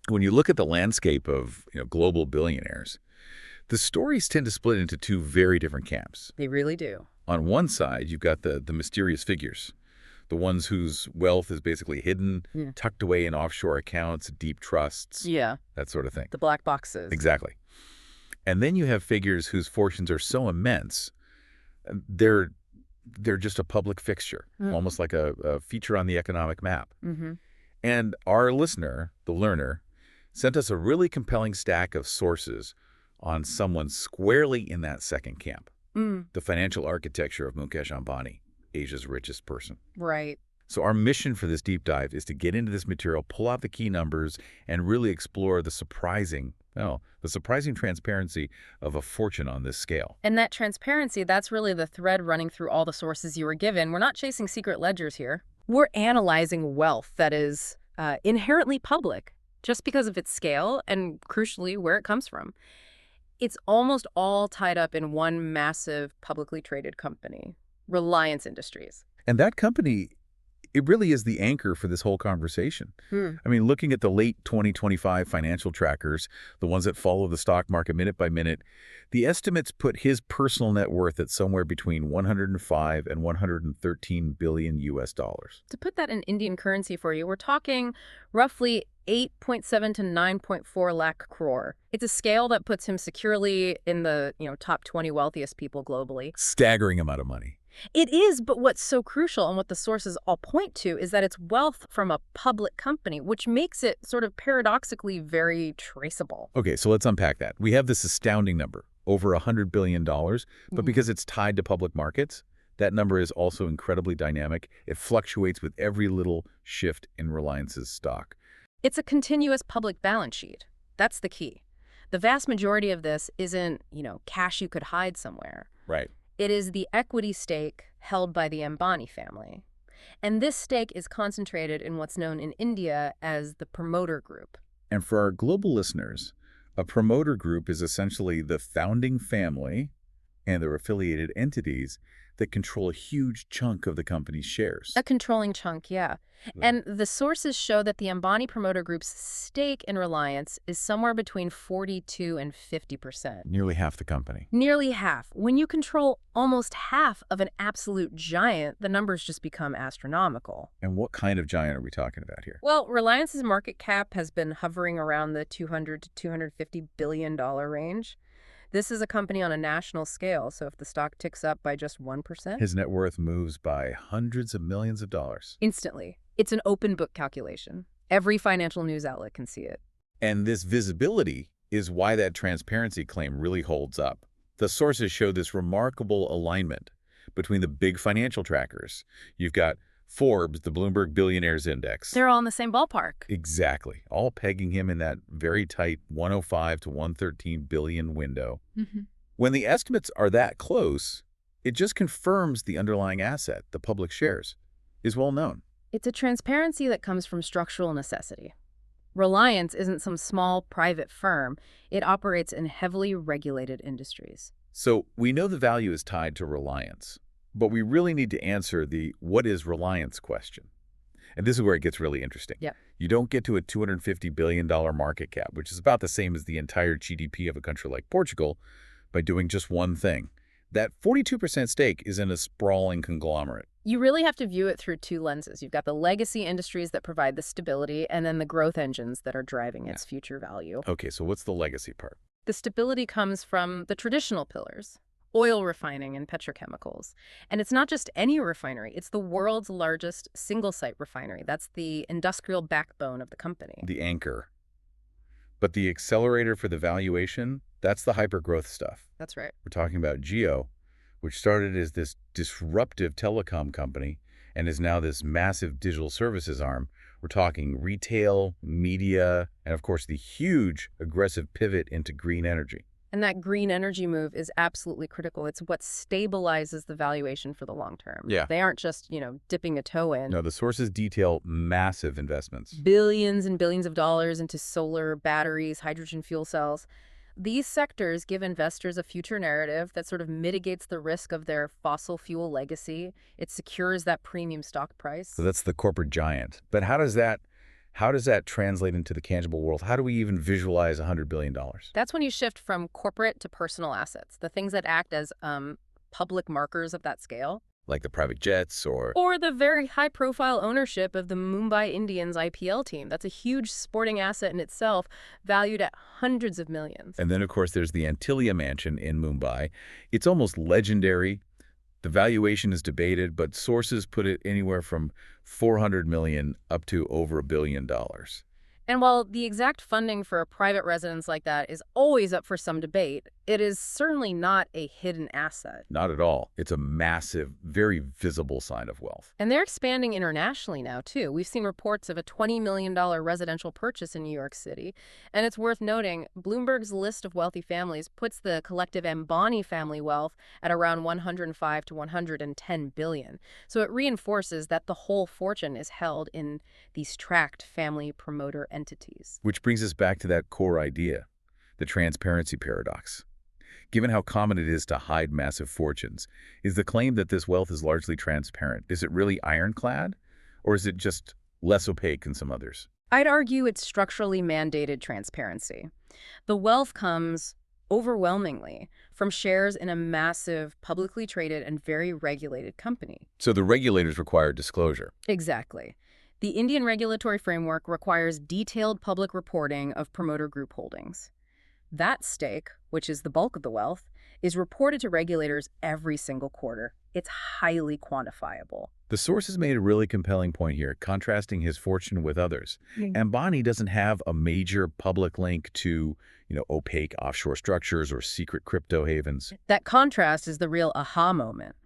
When you look at the landscape of global billionaires, the stories tend to split into two very different camps. They really do. On one side, you've got the mysterious figures, the ones whose wealth is basically hidden, Yeah. tucked away in offshore accounts, deep trusts, Yeah, that sort of thing. the black boxes. Exactly. And then you have figures whose fortunes are so immense, they're just a public fixture, almost like a feature on the economic map. Mm-hmm. And our listener, the learner, sent us a really compelling stack of sources on someone squarely in that second camp, the financial architecture of Mukesh Ambani, Asia's richest person. Right. So our mission for this deep dive is to get into this material, pull out the key numbers, and really explore the surprising transparency of a fortune on this scale. And that transparency, that's really the thread running through all the sources you were given. We're not chasing secret ledgers here. We're analyzing wealth that is inherently public just because of its scale and, crucially, where it comes from. It's almost all tied up in one massive publicly traded company, Reliance Industries. And that company, it really is the anchor for this whole conversation. I mean, looking at the late 2025 financial trackers, the ones that follow the stock market minute by minute, the estimates put his personal net worth at somewhere between 105 and 113 billion US dollars. To put that in Indian currency for you, we're talking roughly 8.7 to 9.4 lakh crore. It's a scale that puts him securely in the, top 20 wealthiest people globally. Staggering amount of money. It is, but what's so crucial and what the sources all point to is that it's wealth from a public company, which makes it sort of paradoxically very traceable. Okay, so let's unpack that. We have this astounding number, over $100 billion, but because it's tied to public markets, that number is also incredibly dynamic. It fluctuates with every little shift in Reliance's stock. It's a continuous public balance sheet. That's the key. The vast majority of this isn't, cash you could hide somewhere. Right. It is the equity stake held by the Ambani family. And this stake is concentrated in what's known in India as the promoter group. And for our global listeners, a promoter group is essentially the founding family and their affiliated entities that control a huge chunk of the company's shares. A controlling chunk, yeah. And the sources show that the Ambani promoter group's stake in Reliance is somewhere between 42 and 50%. Nearly half the company. Nearly half. When you control almost half of an absolute giant, the numbers just become astronomical. And what kind of giant are we talking about here? Well, Reliance's market cap has been hovering around the $200 to $250 billion range. This is a company on a national scale, so if the stock ticks up by just 1%... his net worth moves by hundreds of millions of dollars. Instantly. It's an open book calculation. Every financial news outlet can see it. And this visibility is why that transparency claim really holds up. The sources show this remarkable alignment between the big financial trackers. You've got Forbes, the Bloomberg Billionaires Index. They're all in the same ballpark. Exactly. All pegging him in that very tight 105 to 113 billion window. When the estimates are that close, it just confirms the underlying asset, the public shares, is well known. It's a transparency that comes from structural necessity. Reliance isn't some small private firm. It operates in heavily regulated industries. So we know the value is tied to Reliance. But we really need to answer the what is Reliance question. And this is where it gets really interesting. Yeah. You don't get to a $250 billion market cap, which is about the same as the entire GDP of a country like Portugal, by doing just one thing. That 42% stake is in a sprawling conglomerate. You really have to view it through two lenses. You've got the legacy industries that provide the stability, and then the growth engines that are driving its future value. Okay, so what's the legacy part? The stability comes from the traditional pillars. Oil refining and petrochemicals. And it's not just any refinery, it's the world's largest single-site refinery. That's the industrial backbone of the company. The anchor. But the accelerator for the valuation, that's the hyper-growth stuff. That's right. We're talking about Jio, which started as this disruptive telecom company and is now this massive digital services arm. We're talking retail, media, and of course the huge aggressive pivot into green energy. And that green energy move is absolutely critical. It's what stabilizes the valuation for the long term. Yeah. They aren't just, dipping a toe in. No, the sources detail massive investments. Billions and billions of dollars into solar, batteries, hydrogen fuel cells. These sectors give investors a future narrative that sort of mitigates the risk of their fossil fuel legacy. It secures that premium stock price. So that's the corporate giant. But how does that How does that translate into the tangible world? How do we even visualize $100 billion? That's when you shift from corporate to personal assets, the things that act as public markers of that scale. Like the private jets or... Or the very high-profile ownership of the Mumbai Indians IPL team. That's a huge sporting asset in itself, valued at hundreds of millions. And then, of course, there's the Antilia mansion in Mumbai. It's almost legendary. The valuation is debated, but sources put it anywhere from $400 million up to over $1 billion. And while the exact funding for a private residence like that is always up for some debate, it is certainly not a hidden asset. Not at all. It's a massive, very visible sign of wealth. And they're expanding internationally now, too. We've seen reports of a $20 million residential purchase in New York City. And it's worth noting, Bloomberg's list of wealthy families puts the collective Ambani family wealth at around 105 to 110 billion. So it reinforces that the whole fortune is held in these tracked family promoter entities. Which brings us back to that core idea, the transparency paradox. Given how common it is to hide massive fortunes, is the claim that this wealth is largely transparent, is it really ironclad? Or is it just less opaque than some others? I'd argue it's structurally mandated transparency. The wealth comes overwhelmingly from shares in a massive, publicly traded and very regulated company. So the regulators require disclosure. Exactly. The Indian regulatory framework requires detailed public reporting of promoter group holdings. That stake, which is the bulk of the wealth, is reported to regulators every single quarter. It's highly quantifiable. The source has made a really compelling point here, contrasting his fortune with others. Ambani doesn't have a major public link to, opaque offshore structures or secret crypto havens. That contrast is the real aha moment.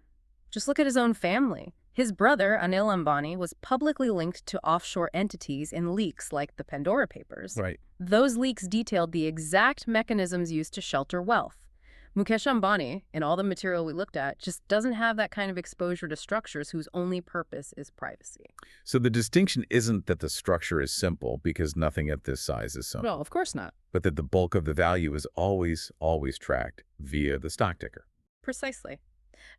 Just look at his own family. His brother, Anil Ambani, was publicly linked to offshore entities in leaks like the Pandora Papers. Right. Those leaks detailed the exact mechanisms used to shelter wealth. Mukesh Ambani, in all the material we looked at, just doesn't have that kind of exposure to structures whose only purpose is privacy. So the distinction isn't that the structure is simple, because nothing at this size is simple. No, of course not. But that the bulk of the value is always tracked via the stock ticker. Precisely.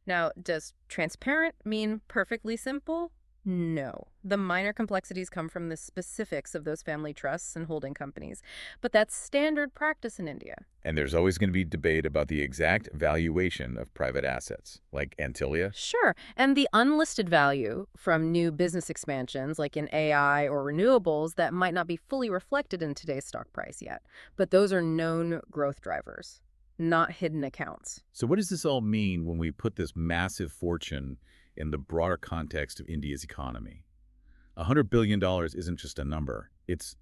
Now, does transparent mean perfectly simple? No. The minor complexities come from the specifics of those family trusts and holding companies. But that's standard practice in India. And there's always going to be debate about the exact valuation of private assets, like Antilia. Sure. And the unlisted value from new business expansions, like in AI or renewables, that might not be fully reflected in today's stock price yet. But those are known growth drivers, not hidden accounts. So what does this all mean when we put this massive fortune in the broader context of India's economy? $100 billion isn't just a number. It's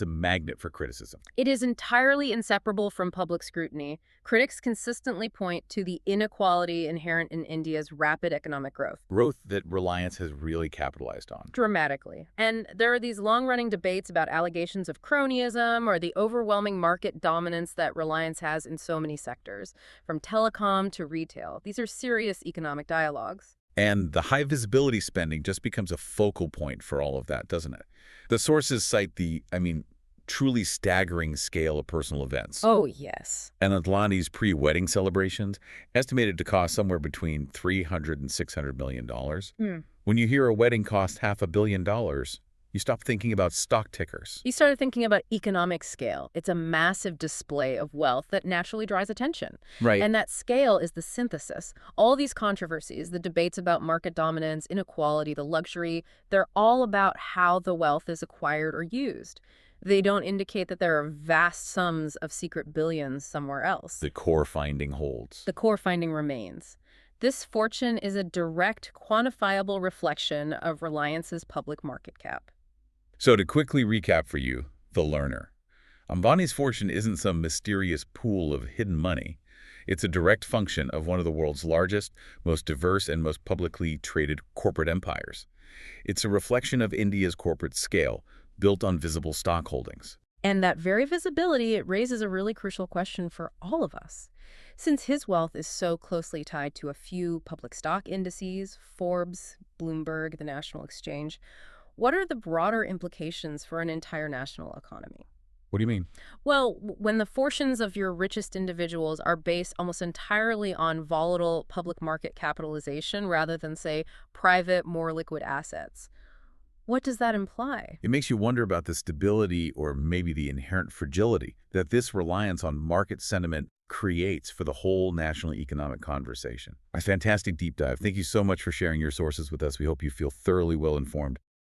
a magnet for criticism. It is entirely inseparable from public scrutiny. Critics consistently point to the inequality inherent in India's rapid economic growth. Growth that Reliance has really capitalized on. Dramatically. And there are these long-running debates about allegations of cronyism or the overwhelming market dominance that Reliance has in so many sectors, from telecom to retail. These are serious economic dialogues. And the high visibility spending just becomes a focal point for all of that, doesn't it? The sources cite the, truly staggering scale of personal events. Oh, yes. And Adlani's pre-wedding celebrations, estimated to cost somewhere between $300 and $600 million. When you hear a wedding cost $500 million, you stop thinking about stock tickers. You started thinking about economic scale. It's a massive display of wealth that naturally draws attention. Right. And that scale is the synthesis. All these controversies, the debates about market dominance, inequality, the luxury, they're all about how the wealth is acquired or used. They don't indicate that there are vast sums of secret billions somewhere else. The core finding holds. The core finding remains. This fortune is a direct, quantifiable reflection of Reliance's public market cap. So to quickly recap for you, the learner. Ambani's fortune isn't some mysterious pool of hidden money. It's a direct function of one of the world's largest, most diverse, and most publicly traded corporate empires. It's a reflection of India's corporate scale, built on visible stock holdings. And that very visibility, it raises a really crucial question for all of us. Since his wealth is so closely tied to a few public stock indices, Forbes, Bloomberg, the National Exchange, what are the broader implications for an entire national economy? What do you mean? Well, when the fortunes of your richest individuals are based almost entirely on volatile public market capitalization rather than, say, private, more liquid assets, What does that imply? It makes you wonder about the stability or maybe the inherent fragility that this reliance on market sentiment creates for the whole national economic conversation. A fantastic deep dive. Thank you so much for sharing your sources with us. We hope you feel thoroughly well informed.